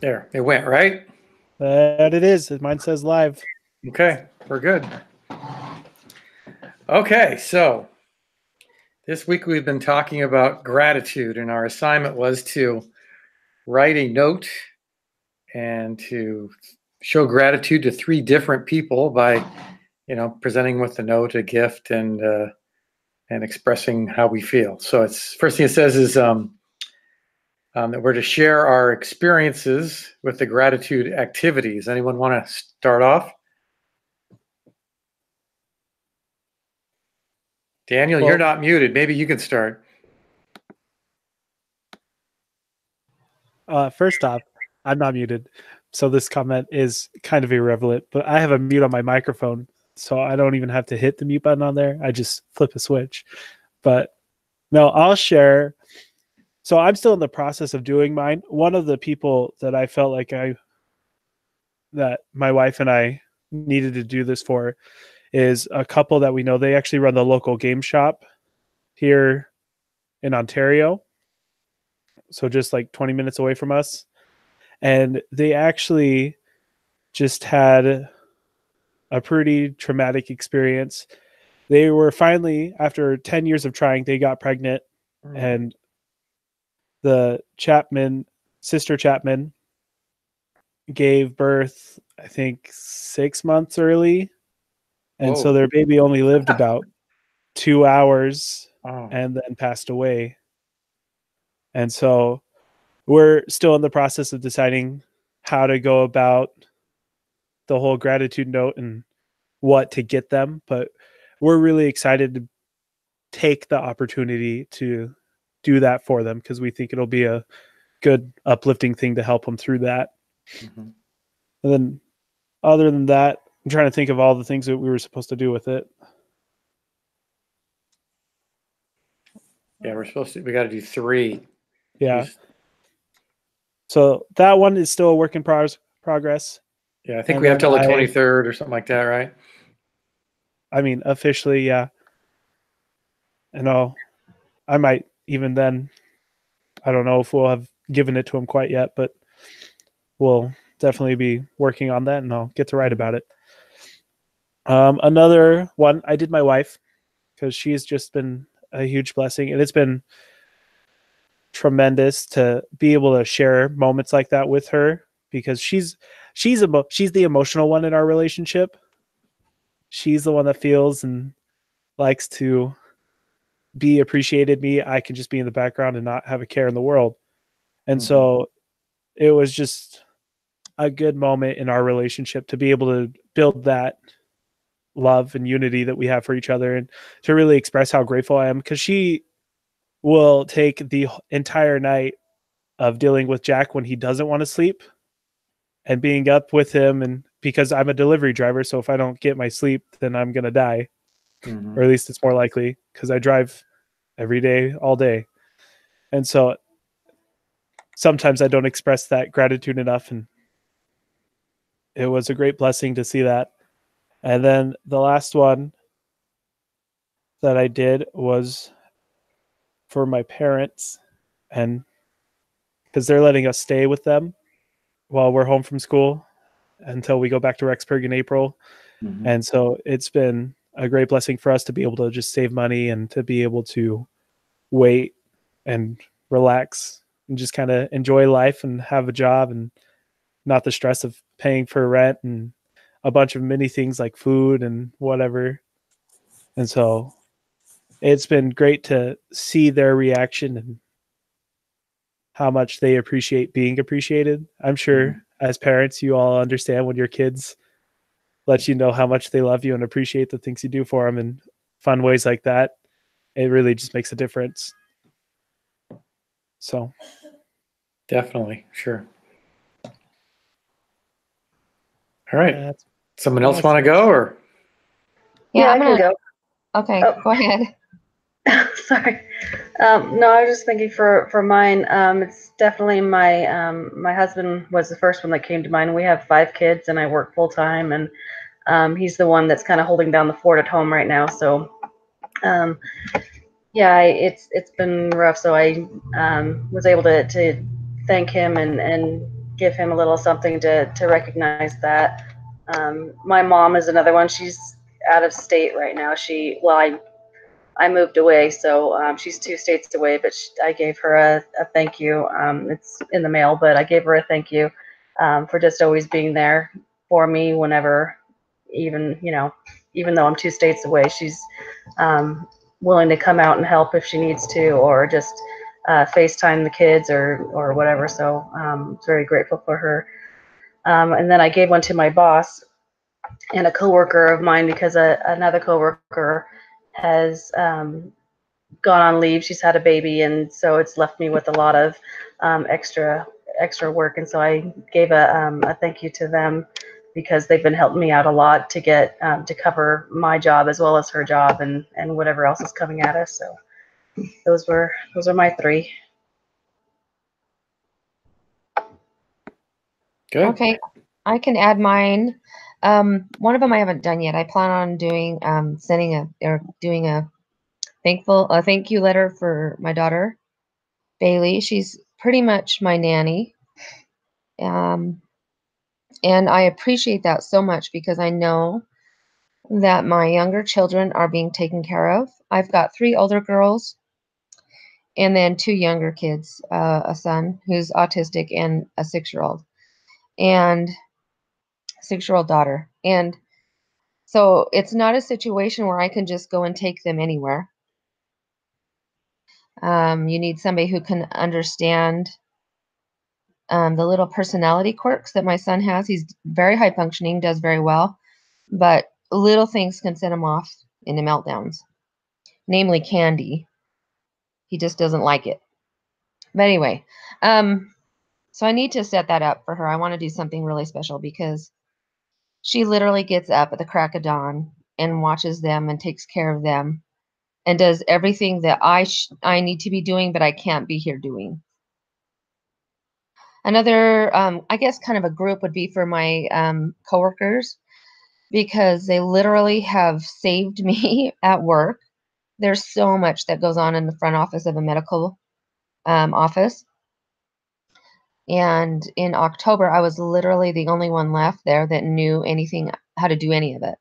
There, it went, right? That it is. Mine says live. Okay, we're good. Okay, so this week we've been talking about gratitude, and our assignment was to write a note and to show gratitude to 3 different people by, presenting with the note, a gift, and expressing how we feel. So it's first thing it says is that we're to share our experiences with the gratitude activities. Anyone want to start off? Daniel, you're not muted. Maybe you can start. First off, I'm not muted, so this comment is kind of irrelevant, but I have a mute on my microphone, so I don't even have to hit the mute button on there. I just flip a switch. But no, I'll share. So I'm still in the process of doing mine. One of the people that I felt like that my wife and I needed to do this for is a couple that we know. They actually run the local game shop here in Ontario. So just like 20 minutes away from us. And they actually just had a pretty traumatic experience. They were finally, after 10 years of trying, they got pregnant. And the Sister Chapman, gave birth, I think, 6 months early. And so their baby only lived about 2 hours and then passed away. And so we're still in the process of deciding how to go about the whole gratitude note and what to get them. But we're really excited to take the opportunity to do that for them because we think it'll be a good uplifting thing to help them through that. Mm-hmm. And then other than that, I'm trying to think of all the things that we were supposed to do with it. Yeah, we got to do 3. Yeah. So that one is still a work in progress. Yeah, I think we have till the 23rd or something like that, right? I mean, officially, yeah. And I might even then, I don't know if we'll have given it to him quite yet, but we'll definitely be working on that and I'll get to write about it. Another one, I did my wife because she's just been a huge blessing, and it's been tremendous to be able to share moments like that with her because she's the emotional one in our relationship. She's the one that feels and likes to be appreciated. Me, I can just be in the background and not have a care in the world. And so it was just a good moment in our relationship to be able to build that love and unity that we have for each other and to really express how grateful I am, because she will take the entire night of dealing with Jack when he doesn't want to sleep and being up with him. And because I'm a delivery driver, so if I don't get my sleep, then I'm going to die. Mm-hmm. Or at least it's more likely because I drive every day, all day. And so sometimes I don't express that gratitude enough. And it was a great blessing to see that. And then the last one that I did was for my parents, and because they're letting us stay with them while we're home from school until we go back to Rexburg in April. Mm-hmm. And so it's been a great blessing for us to be able to just save money and to be able to wait and relax and just kind of enjoy life and have a job and not the stress of paying for rent and a bunch of many things like food and whatever. And so it's been great to see their reaction and how much they appreciate being appreciated. I'm sure as parents, you all understand when your kids let you know how much they love you and appreciate the things you do for them in fun ways like that. It really just makes a difference. So. Definitely. Sure. All right. Someone else want to go or? Yeah, I can go. Okay, go ahead. Sorry. No, I was just thinking for mine. It's definitely my husband was the first one that came to mind. We have 5 kids, and I work full time, and he's the one that's kind of holding down the fort at home right now. So, yeah, it's been rough. So I was able to thank him and give him a little something to recognize that. My mom is another one. She's out of state right now. I moved away, so she's 2 states away, but I gave her a thank you. It's in the mail, but I gave her a thank you for just always being there for me whenever, even though I'm 2 states away, she's willing to come out and help if she needs to, or just FaceTime the kids or whatever. So very grateful for her. And then I gave one to my boss and a coworker of mine, because another coworker has gone on leave. She's had a baby, and so it's left me with a lot of extra work. And so I gave a thank you to them, because they've been helping me out a lot to get to cover my job as well as her job and whatever else is coming at us. So those are my 3. Good. Okay, I can add mine. One of them I haven't done yet. I plan on doing doing a thank you letter for my daughter, Bailey. She's pretty much my nanny. And I appreciate that so much, because I know that my younger children are being taken care of. I've got 3 older girls and then 2 younger kids, a son who's autistic and a 6-year-old and 6-year-old daughter. And so it's not a situation where I can just go and take them anywhere. You need somebody who can understand the little personality quirks that my son has. He's very high functioning, does very well, but little things can set him off into meltdowns, namely candy. He just doesn't like it. But anyway, so I need to set that up for her. I want to do something really special, because she literally gets up at the crack of dawn and watches them and takes care of them and does everything that I need to be doing, but I can't be here doing. Another, I guess, kind of a group would be for my coworkers, because they literally have saved me at work. There's so much that goes on in the front office of a medical office. And in October, I was literally the only one left there that knew how to do any of it.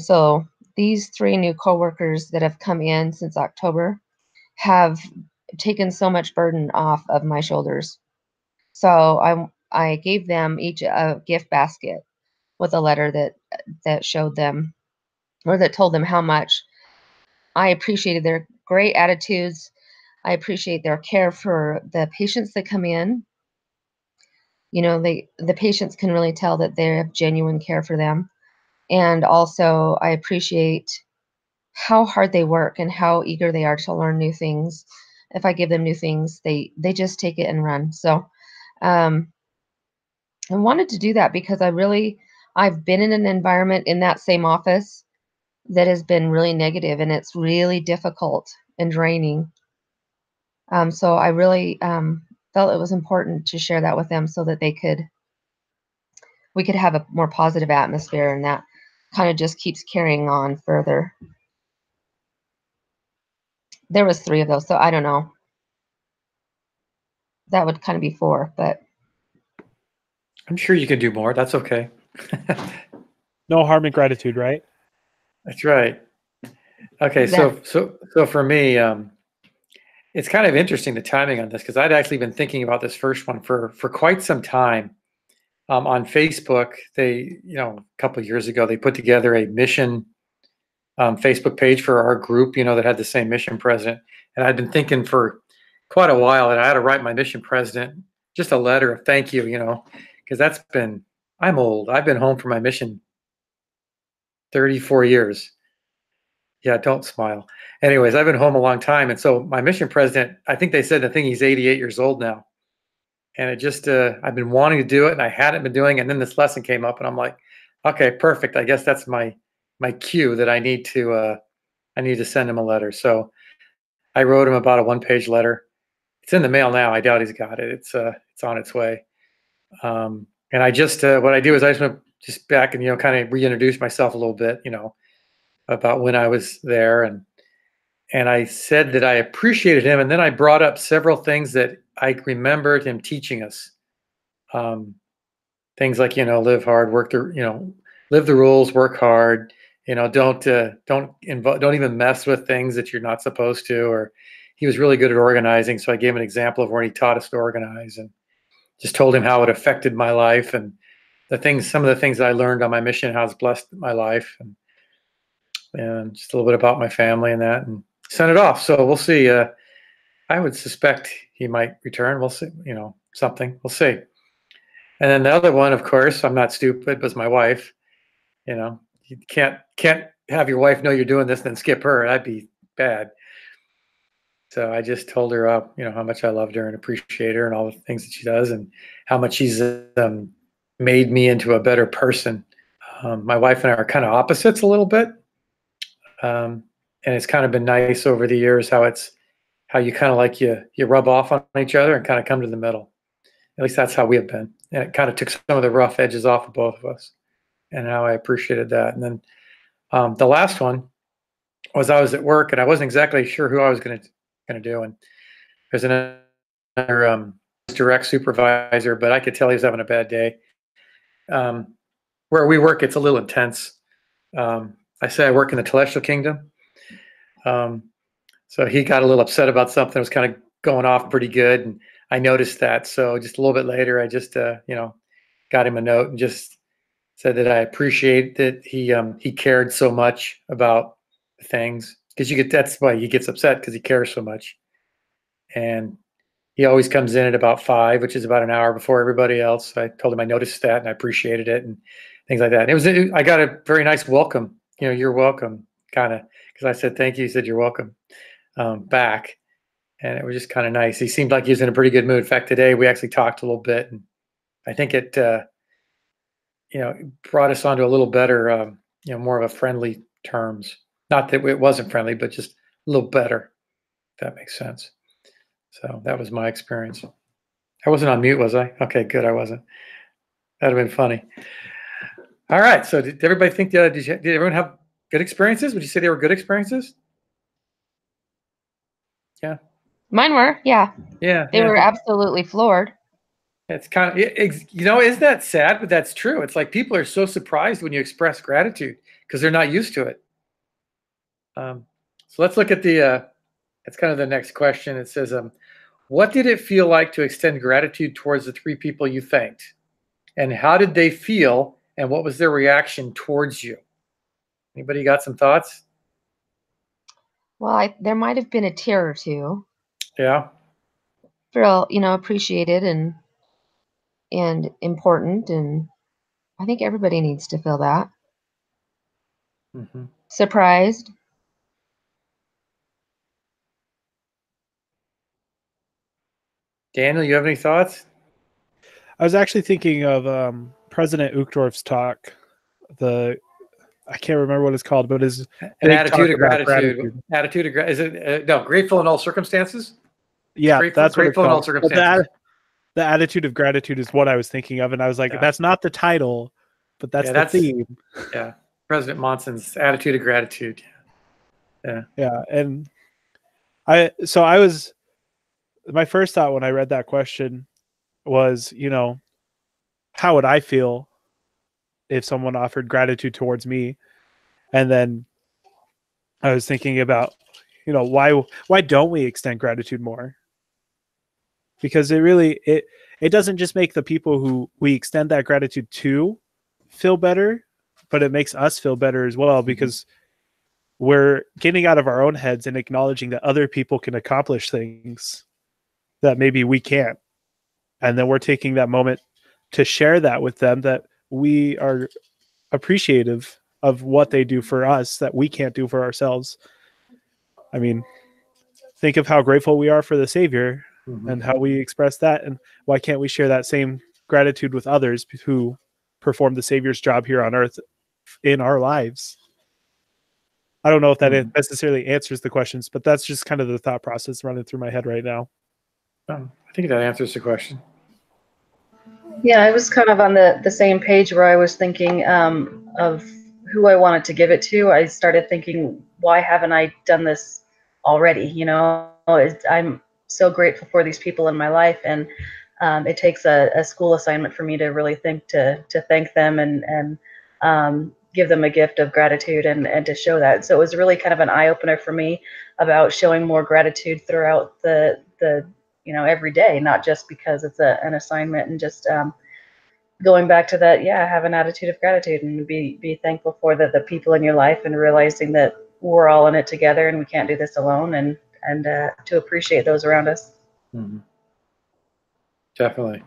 So these 3 new coworkers that have come in since October have taken so much burden off of my shoulders. So I gave them each a gift basket with a letter that showed them, or that told them how much I appreciated their great attitudes. I appreciate their care for the patients that come in. The patients can really tell that they have genuine care for them. And also I appreciate how hard they work and how eager they are to learn new things. If I give them new things, they just take it and run. So I wanted to do that because I've been in an environment in that same office that has been really negative, and it's really difficult and draining. So I really felt it was important to share that with them, so that we could have a more positive atmosphere, and that kind of just keeps carrying on further. There was 3 of those, so I don't know. That would kind of be 4, but I'm sure you can do more. That's okay. No harm in gratitude, right? That's right. Okay, so for me, it's kind of interesting, the timing on this, because I'd actually been thinking about this first one for quite some time. On Facebook, they, a couple of years ago, they put together a mission Facebook page for our group, that had the same mission president. And I'd been thinking for quite a while that I had to write my mission president just a letter of thank you, because I'm old. I've been home from my mission 34 years. Yeah, don't smile. Anyways, I've been home a long time. And so my mission president, I think they said, he's 88 years old now. And it just, I've been wanting to do it, and I hadn't been doing it. And then this lesson came up, and I'm like, okay, perfect. I guess that's my cue that I need to send him a letter. So I wrote him about a 1-page letter. It's in the mail now. I doubt he's got it. It's on its way. And I just, what I do is I just went back and, kind of reintroduce myself a little bit, about when I was there. And I said that I appreciated him. And then I brought up several things that I remembered him teaching us Things like, live hard, live the rules, work hard. Don't even mess with things that you're not supposed to. Or he was really good at organizing, so I gave him an example of when he taught us to organize, and just told him how it affected my life and some of the things I learned on my mission, how it's blessed my life, and just a little bit about my family and that, and sent it off. So we'll see. I would suspect he might return. We'll see. Something. We'll see. And then the other one, of course, I'm not stupid, was my wife. You can't have your wife know you're doing this and then skip her. That'd be bad. So I just told her, how much I loved her and appreciate her and all the things that she does, and how much she's made me into a better person. My wife and I are kind of opposites a little bit, and it's kind of been nice over the years how you kind of like you rub off on each other and kind of come to the middle. At least that's how we have been, and it kind of took some of the rough edges off of both of us, and how I appreciated that. And then the last one was, I was at work and I wasn't exactly sure who I was going to do, and there's another direct supervisor, but I could tell he was having a bad day. Where we work, it's a little intense. I say I work in the Celestial Kingdom, so he got a little upset about something that was kind of going off pretty good, and I noticed that. So just a little bit later, I just got him a note and just said that I appreciate that he cared so much about things, because that's why he gets upset, because he cares so much. And he always comes in at about 5, which is about an hour before everybody else. I told him I noticed that and I appreciated it and things like that. And I got a very nice welcome. You're welcome, kind of, because I said thank you. He said you're welcome back, and it was just kind of nice. He seemed like he was in a pretty good mood. In fact, today we actually talked a little bit, and I think it brought us onto a little better, more of a friendly terms. Not that it wasn't friendly, but just a little better, if that makes sense. So that was my experience. I wasn't on mute, was I? Okay, good. I wasn't. That'd have been funny. All right. So did everybody think, did everyone have good experiences? Would you say they were good experiences? Yeah. Mine were, yeah. Yeah. They were absolutely floored. It's kind of, isn't that sad? But that's true. It's like people are so surprised when you express gratitude because they're not used to it. So let's look at it's kind of the next question. It says, what did it feel like to extend gratitude towards the 3 people you thanked? And how did they feel? And what was their reaction towards you? Anybody got some thoughts? Well, there might have been a tear or two. Yeah. Feel, appreciated and important. And I think everybody needs to feel that. Mm-hmm. Surprised. Daniel, you have any thoughts? I was actually thinking of President Uchtdorf's talk. I can't remember what it's called, but it's an attitude of gratitude. Attitude of gratitude. Is it no, grateful in all circumstances? Yeah, that's grateful what in all circumstances. The attitude of gratitude is what I was thinking of, and I was like, that's not the title, but that's the theme. Yeah, President Monson's attitude of gratitude. Yeah. Yeah, and my first thought when I read that question was, how would I feel if someone offered gratitude towards me? And then I was thinking about, why don't we extend gratitude more? Because it doesn't just make the people who we extend that gratitude to feel better, but it makes us feel better as well, because we're getting out of our own heads and acknowledging that other people can accomplish things that maybe we can't. And then we're taking that moment to share that with them, that we are appreciative of what they do for us that we can't do for ourselves. I mean, think of how grateful we are for the Savior and how we express that. And why can't we share that same gratitude with others who perform the Savior's job here on earth in our lives? I don't know if that necessarily answers the questions, but that's just kind of the thought process running through my head right now. I think that answers the question. Yeah, I was kind of on the same page where I was thinking of who I wanted to give it to. I started thinking, why haven't I done this already? I'm so grateful for these people in my life, and it takes a school assignment for me to really think to thank them and give them a gift of gratitude and to show that. So it was really kind of an eye opener for me about showing more gratitude throughout the every day, not just because it's an assignment, and just going back to that, have an attitude of gratitude and be thankful for the people in your life, and realizing that we're all in it together and we can't do this alone, and to appreciate those around us. Mm-hmm. Definitely.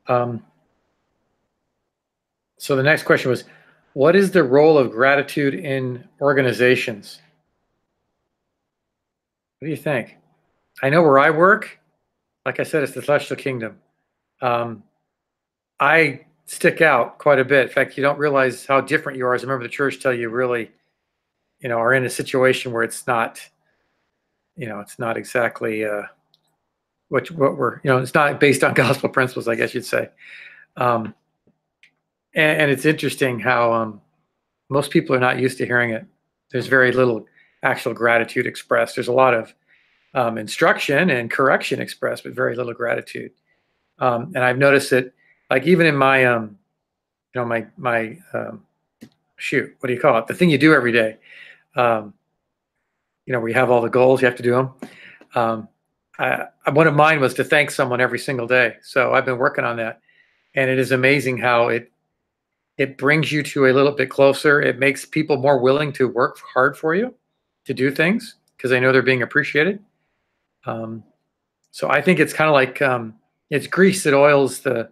So the next question was, what is the role of gratitude in organizations? What do you think? I know where I work, like I said, it's the Celestial Kingdom. I stick out quite a bit. In fact, you don't realize how different you are as a member of the church till you really, are in a situation where it's not, it's not exactly what we're, it's not based on gospel principles, I guess you'd say. And it's interesting how most people are not used to hearing it. There's very little actual gratitude expressed. There's a lot of instruction and correction expressed, but very little gratitude. And I've noticed that, like, even in my, my shoot, what do you call it? The thing you do every day. Where you have all the goals, you have to do them. One of mine was to thank someone every single day. So I've been working on that, and it is amazing how it brings you to a little bit closer. It makes people more willing to work hard for you, to do things, because they know they're being appreciated. So I think it's kind of like it's grease that oils the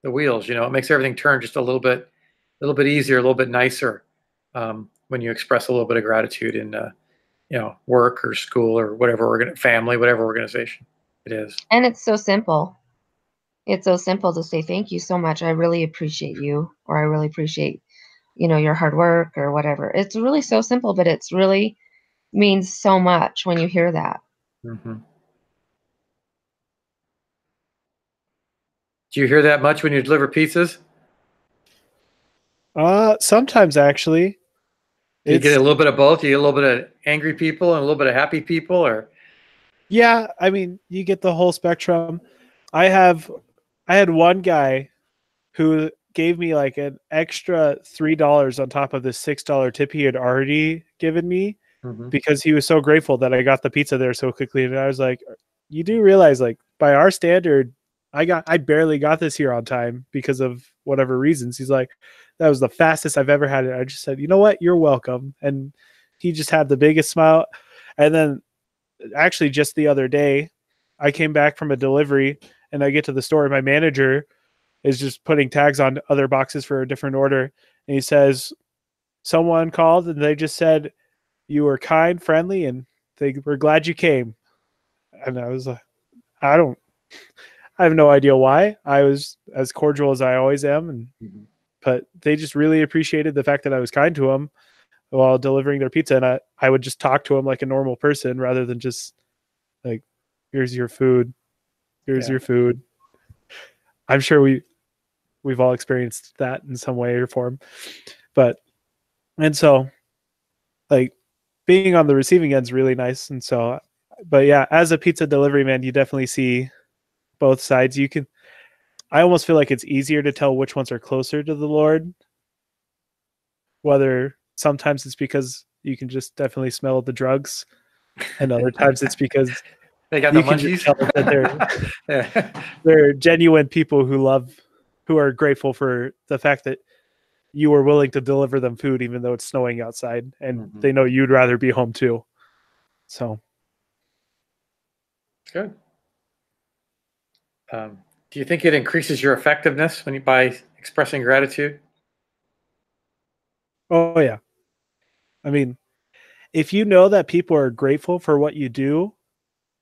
wheels. It makes everything turn just a little bit easier, a little bit nicer when you express a little bit of gratitude in work or school or whatever family, whatever organization it is. And it's so simple. It's so simple to say thank you so much. I really appreciate you, or I really appreciate, your hard work or whatever. It's really so simple, but it's really means so much when you hear that. Mm-hmm. Do you hear that much when you deliver pizzas? Sometimes actually. You get a little bit of both. You get a little bit of angry people and a little bit of happy people, or? Yeah, I mean, you get the whole spectrum. I had one guy who gave me like an extra $3 on top of the $6 tip he had already given me, because he was so grateful that I got the pizza there so quickly. And I was like, you do realize, like, by our standard, I barely got this here on time because of whatever reasons. He's like, that was the fastest I've ever had it. I just said, you know what? You're welcome. And he just had the biggest smile. And then actually just the other day, I came back from a delivery and I get to the store and my manager is just putting tags on other boxes for a different order. And he says, someone called and they just said, you were kind, friendly, and they were glad you came. And I was like, I have no idea why. I was as cordial as I always am. But they just really appreciated the fact that I was kind to them while delivering their pizza. And I would just talk to them like a normal person rather than just like, here's your food. Here's your food. I'm sure we've all experienced that in some way or form. And so like being on the receiving end is really nice. And so, but yeah, as a pizza delivery man, you definitely see both sides. I almost feel like it's easier to tell which ones are closer to the Lord. Whether sometimes it's because you can just definitely smell the drugs, and other times it's because they got the munchies. That they're genuine people who are grateful for the fact that you were willing to deliver them food, even though it's snowing outside, and they know you'd rather be home too. So, good. Do you think it increases your effectiveness by expressing gratitude? Oh yeah. I mean, if you know that people are grateful for what you do,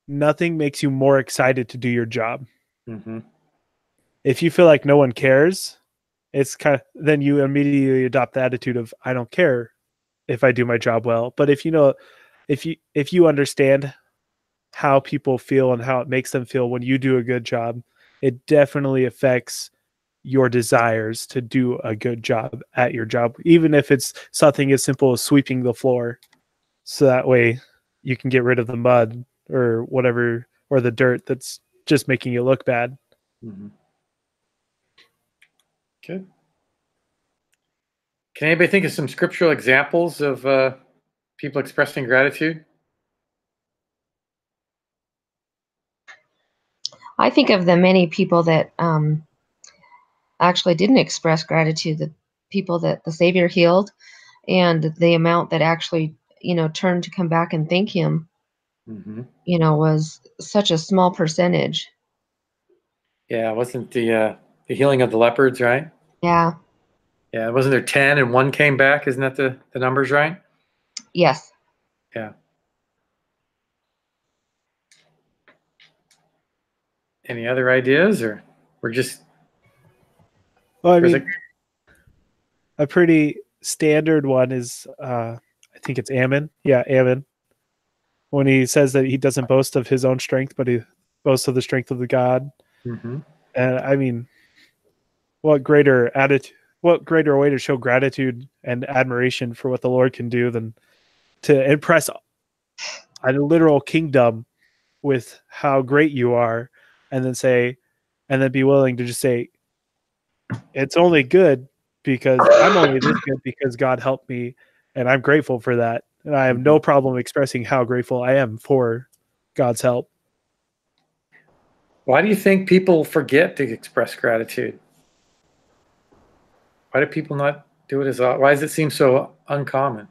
nothing makes you more excited to do your job. If you feel like no one cares, it's then you immediately adopt the attitude of, I don't care if I do my job well. But if you understand how people feel and how it makes them feel when you do a good job, it definitely affects your desires to do a good job at your job, even if it's something as simple as sweeping the floor. So that way you can get rid of the mud or whatever, or the dirt that's just making you look bad. Mhm. Good. Can anybody think of some scriptural examples of people expressing gratitude? I think of the many people that actually didn't express gratitude, the people that the Savior healed, and the amount that actually, turned to come back and thank him, Hmm. was such a small percentage. Yeah, wasn't the healing of the leopards, right? Yeah. Yeah, wasn't there 10 and one came back? Isn't that the numbers, right? Yes. Yeah. Any other ideas, or we're just Well, I there's mean, a pretty standard one is, I think it's Ammon. Yeah, Ammon. When he says that he doesn't boast of his own strength, but he boasts of the strength of the God. Mhm. And I mean, what greater way to show gratitude and admiration for what the Lord can do than to impress a literal kingdom with how great you are, and then be willing to just say, it's only good because I'm only this good because God helped me, and I'm grateful for that. And I have no problem expressing how grateful I am for God's help. Why do you think people forget to express gratitude? Why do people not do it why does it seem so uncommon?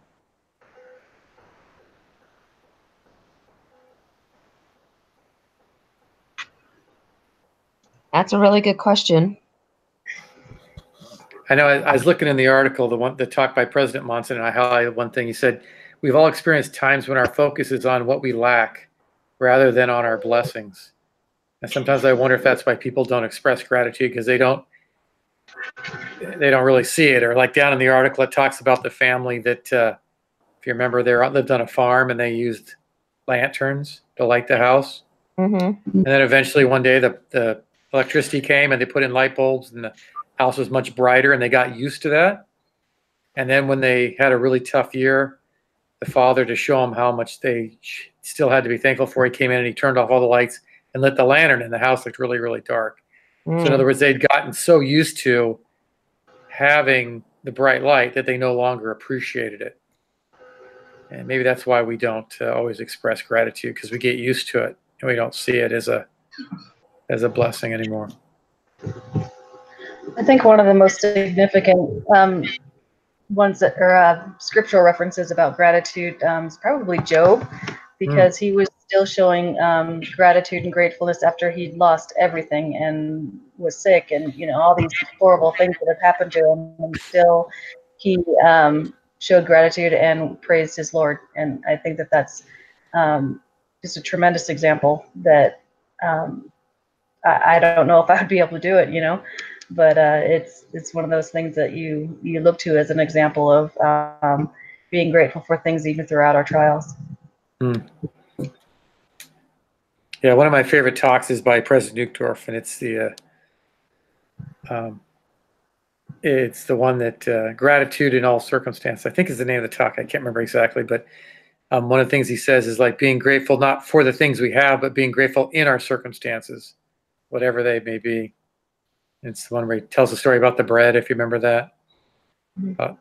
That's a really good question. I know I was looking in the article, the talk by President Monson, and I highlighted one thing. He said, "We've all experienced times when our focus is on what we lack rather than on our blessings." And sometimes I wonder if that's why people don't express gratitude, because they don't really see it. Or like down in the article, it talks about the family that, if you remember, they lived on a farm and they used lanterns to light the house. Mm-hmm. And then eventually one day the electricity came and they put in light bulbs and the house was much brighter and they got used to that. And then when they had a really tough year, the father, to show them how much they still had to be thankful for, he came in and he turned off all the lights and lit the lantern, and the house looked really, really dark. So in other words, they'd gotten so used to having the bright light that they no longer appreciated it. And maybe that's why we don't always express gratitude, because we get used to it and we don't see it as a blessing anymore. I think one of the most significant ones that are scriptural references about gratitude is probably Job, because he was still showing gratitude and gratefulness after he'd lost everything and was sick, and all these horrible things that have happened to him, and still he showed gratitude and praised his Lord. And I think that that's just a tremendous example that I don't know if I would be able to do it, but it's one of those things that you look to as an example of being grateful for things even throughout our trials. Yeah, one of my favorite talks is by President Uchtdorf, and it's the one that gratitude in all circumstances, I think, is the name of the talk. I can't remember exactly, but one of the things he says is like being grateful not for the things we have, but being grateful in our circumstances, whatever they may be. It's the one where he tells the story about the bread, if you remember that.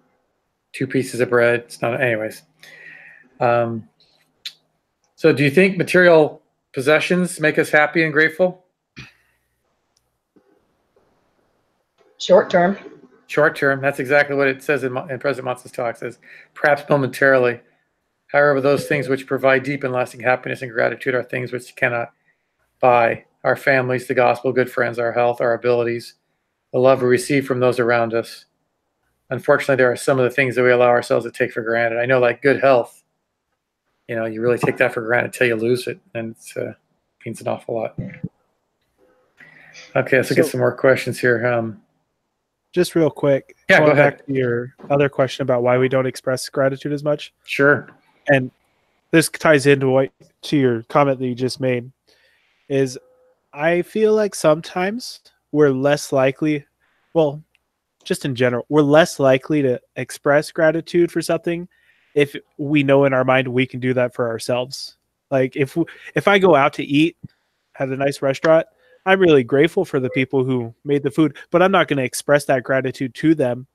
2 pieces of bread. It's not, anyways. So do you think material possessions make us happy and grateful? Short term. Short term. That's exactly what it says in President Monson's talk. It says, perhaps momentarily. However, those things which provide deep and lasting happiness and gratitude are things which cannot buy. Our families, the gospel, good friends, our health, our abilities, the love we receive from those around us. Unfortunately, there are some of the things that we allow ourselves to take for granted. I know, like good health, you really take that for granted until you lose it, and it means an awful lot. Okay, let's get some more questions here. Just real quick, yeah, go ahead. Back to your other question about why we don't express gratitude as much. Sure. And this ties into your comment that you just made. Is I feel like sometimes we're less likely, well, just in general, we're less likely to express gratitude for something if we know in our mind we can do that for ourselves. Like if I go out to eat at a nice restaurant, I'm really grateful for the people who made the food, but I'm not going to express that gratitude to them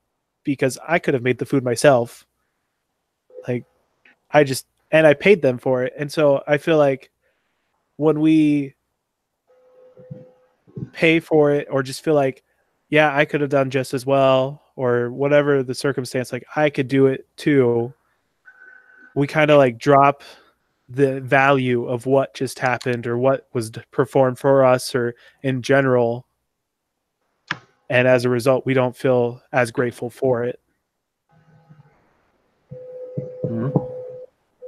because I could have made the food myself. Like and I paid them for it. And so I feel like when we pay for it or just feel like, yeah, I could have done just as well, or whatever the circumstance, like I could do it too, we kind of like drop the value of what just happened or what was performed for us or in general. And as a result, we don't feel as grateful for it. Mhm.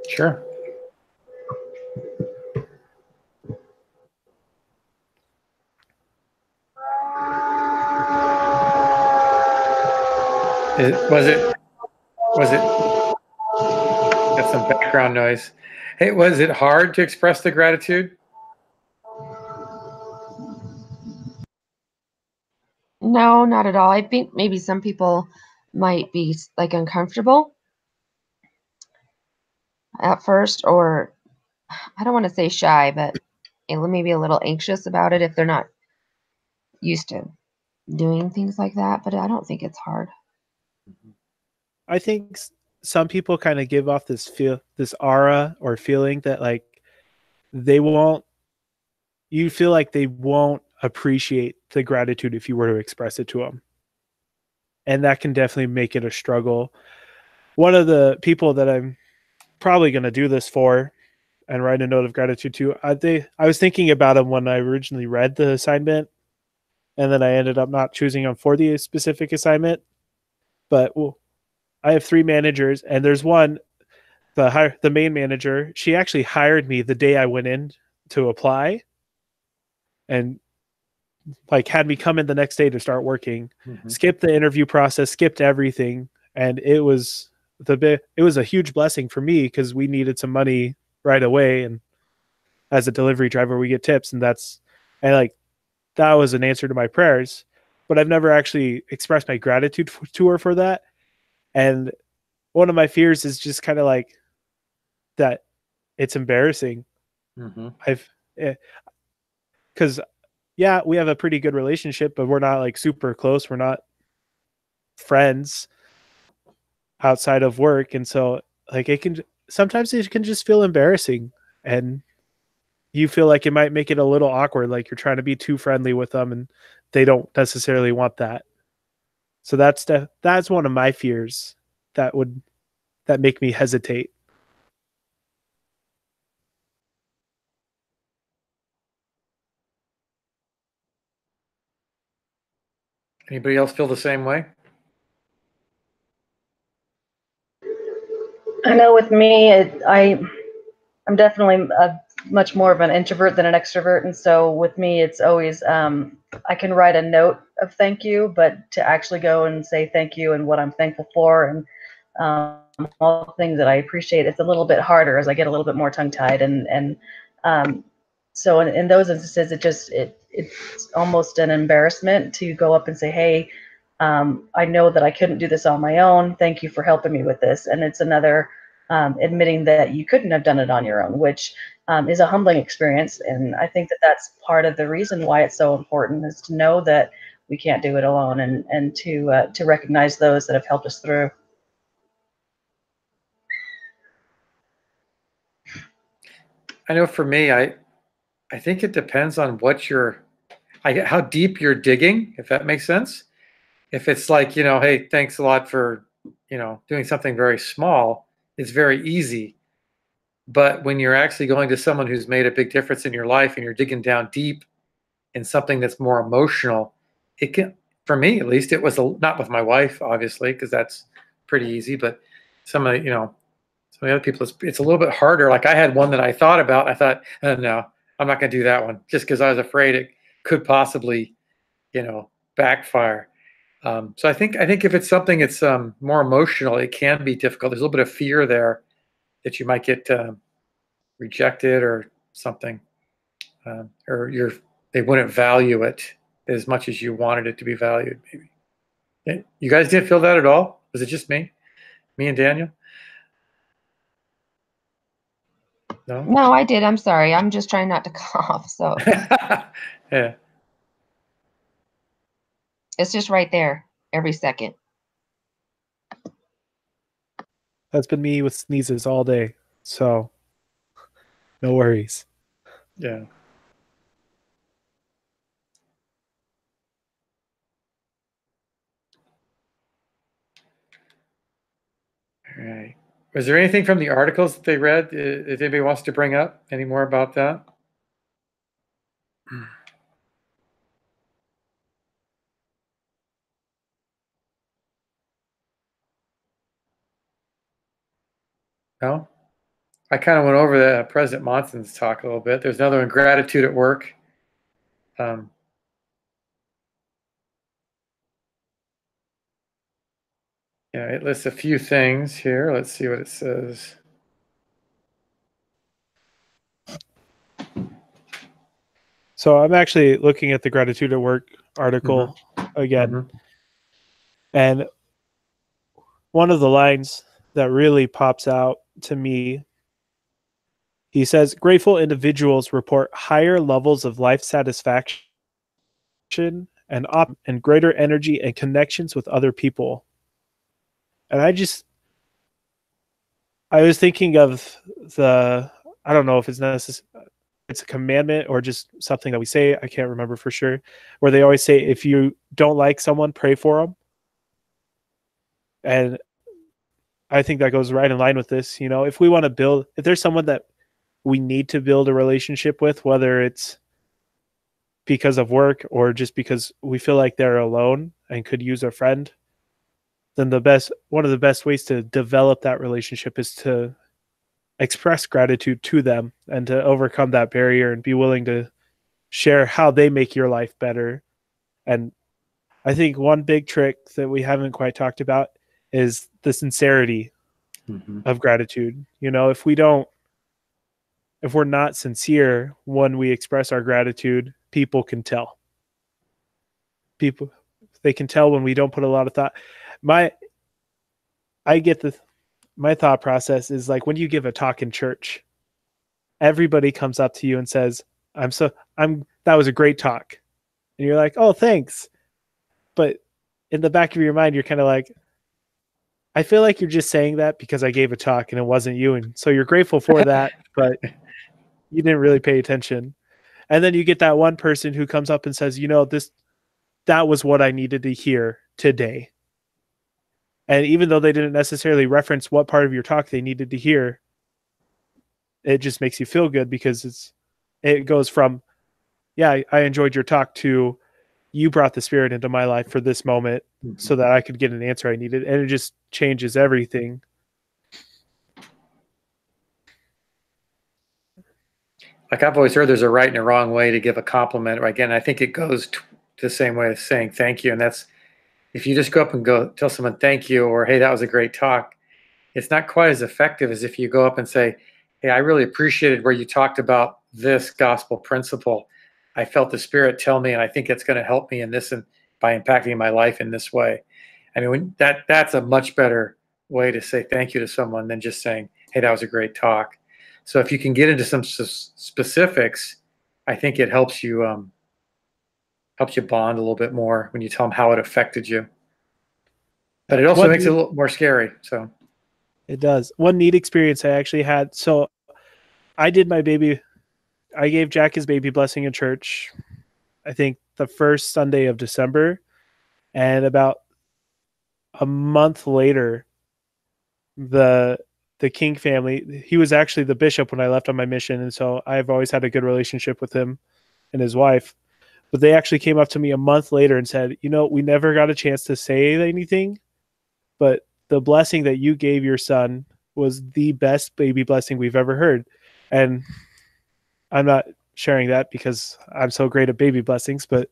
Sure. Was it got some background noise. Hey, was it hard to express the gratitude? No, not at all. I think maybe some people might be like uncomfortable at first, or I don't want to say shy, but maybe a little anxious about it if they're not used to doing things like that. But I don't think it's hard. I think some people kind of give off this aura or feeling that like you feel like they won't appreciate the gratitude if you were to express it to them. And that can definitely make it a struggle. One of the people that I'm probably going to do this for and write a note of gratitude to, I was thinking about him when I originally read the assignment, and then I ended up not choosing him for the specific assignment. But I have 3 managers, and there's one, the main manager. She actually hired me the day I went in to apply, and like had me come in the next day to start working. Skipped the interview process, skipped everything, and it was a huge blessing for me because we needed some money right away, and as a delivery driver we get tips, and that was an answer to my prayers. But I've never actually expressed my gratitude to her for that. And one of my fears is just kind of like that it's embarrassing. Because yeah, we have a pretty good relationship, but we're not like super close. We're not friends outside of work. And so like sometimes it can just feel embarrassing, and you feel like it might make it a little awkward. Like you're trying to be too friendly with them and they don't necessarily want that. So that's one of my fears that make me hesitate. Anybody else feel the same way? I know with me, I'm definitely much more of an introvert than an extrovert, and so with me, it's always I can write a note of thank you, but to actually go and say thank you and what I'm thankful for and all the things that I appreciate, it's a little bit harder as I get a little bit more tongue-tied, and so in those instances, it's almost an embarrassment to go up and say, hey, I know that I couldn't do this on my own. Thank you for helping me with this. And it's another admitting that you couldn't have done it on your own, which is a humbling experience. And I think that that's part of the reason why it's so important, is to know that we can't do it alone, and to recognize those that have helped us through. I know for me, I think it depends on how deep you're digging, if that makes sense. If it's like, hey, thanks a lot for, doing something very small, it's very easy. But when you're actually going to someone who's made a big difference in your life and you're digging down deep in something that's more emotional, it can, for me at least, it was not with my wife, obviously, because that's pretty easy, but some of the other people, it's a little bit harder. Like I had one that I thought about. I thought, oh, no, I'm not going to do that one, just because I was afraid it could possibly, backfire. So I think if it's something that's more emotional, it can be difficult. There's a little bit of fear there that you might get rejected or something, or they wouldn't value it as much as you wanted it to be valued. Maybe you guys didn't feel that at all? Was it just me and Daniel? No? No, I did. I'm sorry. I'm just trying not to cough. So Yeah. it's just right there every second. That's been me with sneezes all day. So no worries. Yeah. All right. Was there anything from the articles that they read? If anybody wants to bring up any more about that? No? I kind of went over the President Monson's talk a little bit. There's another one, gratitude at work. Yeah, it lists a few things here. Let's see what it says. So I'm actually looking at the gratitude at work article again. Mhm. And one of the lines that really pops out to me, he says, grateful individuals report higher levels of life satisfaction and greater energy and connections with other people. And I was thinking of I don't know if it's necessary, it's a commandment or just something that we say, I can't remember for sure, where they always say, if you don't like someone, pray for them. And I think that goes right in line with this. If we want to if there's someone that we need to build a relationship with, whether it's because of work or just because we feel like they're alone and could use a friend, then one of the best ways to develop that relationship is to express gratitude to them and to overcome that barrier and be willing to share how they make your life better. And I think one big trick that we haven't quite talked about is the sincerity of gratitude. If we're not sincere when we express our gratitude, people can tell. They can tell when we don't put a lot of thought. My thought process is like when you give a talk in church, everybody comes up to you and says, that was a great talk. And you're like, oh, thanks. But in the back of your mind, you're kind of like, I feel like you're just saying that because I gave a talk and it wasn't you. And so you're grateful for that, but you didn't really pay attention. And then you get that one person who comes up and says, that was what I needed to hear today. And even though they didn't necessarily reference what part of your talk they needed to hear, it just makes you feel good because it goes from, yeah, I enjoyed your talk to you brought the Spirit into my life for this moment so that I could get an answer I needed. And it just changes everything. Like I've always heard there's a right and a wrong way to give a compliment. Again, I think it goes the same way as saying thank you. And that's, if you just go up and tell someone thank you, or, hey, that was a great talk, it's not quite as effective as if you go up and say, hey, I really appreciated where you talked about this gospel principle. I felt the Spirit tell me, and I think it's going to help me in this and by impacting my life in this way. I mean, that's a much better way to say thank you to someone than just saying, hey, that was a great talk. So if you can get into some specifics, I think it helps you bond a little bit more when you tell them how it affected you. But it also makes it a little more scary. So it does. One neat experience I actually had. So I gave Jack his baby blessing in church, I think the first Sunday of December. And about a month later, the King family, he was actually the bishop when I left on my mission. And so I've always had a good relationship with him and his wife. But they actually came up to me a month later and said, we never got a chance to say anything, but the blessing that you gave your son was the best baby blessing we've ever heard. And I'm not sharing that because I'm so great at baby blessings, but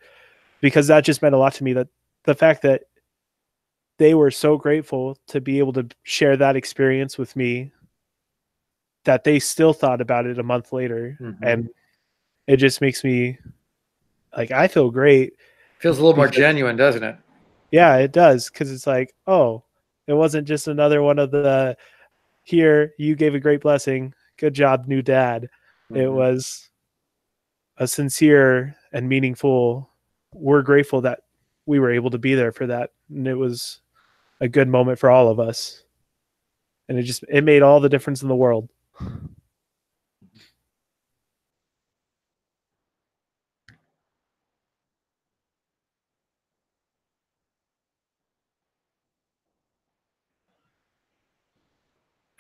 because that just meant a lot to me, that the fact that they were so grateful to be able to share that experience with me, that they still thought about it a month later. And it just makes me like, I feel great. Feels a little more genuine, doesn't it? Yeah, it does. Cause it's like, oh, it wasn't just another one of the, here, you gave a great blessing. good job, new dad. It Mhm. was a sincere and meaningful. We're grateful that we were able to be there for that, and it was a good moment for all of us. And it made all the difference in the world.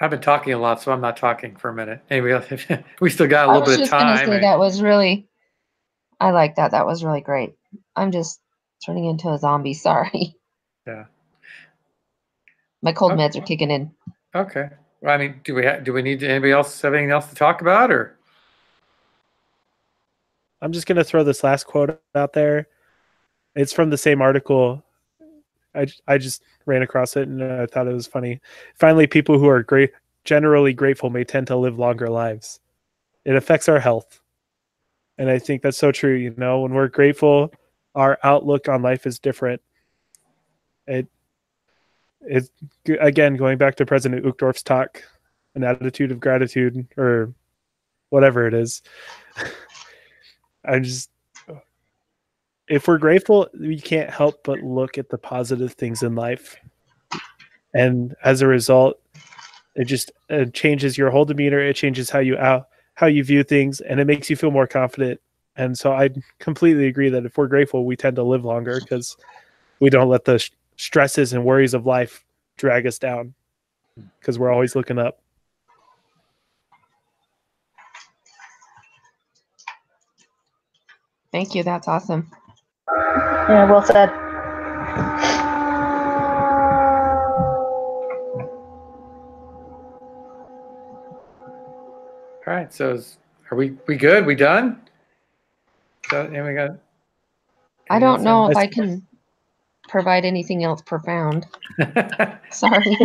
I've been talking a lot, so I'm not talking for a minute. Anyway, we still got a I little was bit of just gonna time. say that was really, I like that. That was really great. I'm just turning into a zombie. Sorry. Yeah. My cold Okay. meds are kicking in. Okay. Well, I mean, do we need anybody else have anything else to talk about, or? I'm just going to throw this last quote out there. It's from the same article. I just ran across it and I thought it was funny. Finally, people who are generally grateful may tend to live longer lives. It affects our health. And I think that's so true. You know, when we're grateful, our outlook on life is different. It's again, going back to President Uchtdorf's talk, an attitude of gratitude or whatever it is. If we're grateful, we can't help but look at the positive things in life. And as a result, it changes your whole demeanor. It changes how you view things, and it makes you feel more confident. And so I completely agree that if we're grateful, we tend to live longer because we don't let the stresses and worries of life drag us down because we're always looking up. Thank you. That's awesome. Yeah, well said. All right. So, are we good? We done? So, and we got. I don't know if I- I can provide anything else profound. I Sorry.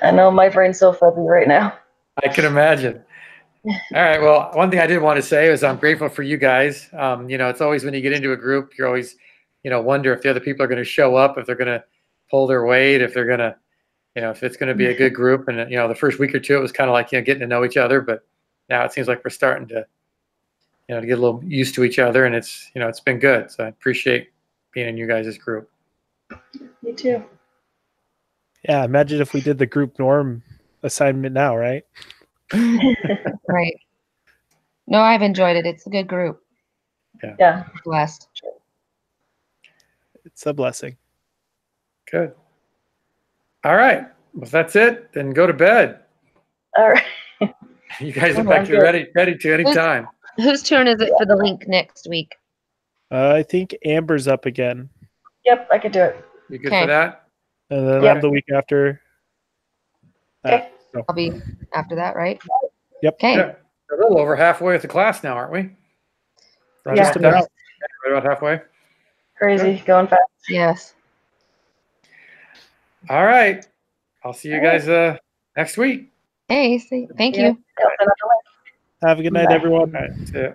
I know my brain's so fuzzy right now. can imagine. All right. Well, one thing I did want to say is I'm grateful for you guys. It's always when you get into a group, you're always, wonder if the other people are going to show up, if they're going to pull their weight, if they're going to, if it's going to be a good group. And, the first week or two, it was kind of like, getting to know each other. But now it seems like we're starting to, to get a little used to each other. And it's, it's been good. So I appreciate being in you guys' group. Me too. Yeah, imagine if we did the group norm assignment now, right? Right. No, I've enjoyed it. It's a good group. Yeah. Blessed. It's a blessing. Good. All right. Well, if that's it, then go to bed. All right. You guys are I'm back good. ready to any time. Whose turn is it for the link next week? I think Amber's up again, Yep, I could do it. You good Okay. for that? and then Yep. I'm the week after. Okay. So, I'll be after that, right? Yep. Okay. Yeah. We're a little over halfway with the class now, aren't we? Right Just about about. that? Right about halfway. Crazy. Going fast. Yes. All right. I'll see you guys next week. Hey, thank Yeah. you. I'll send out the link. Have a good night, Bye. everyone. All right. See ya.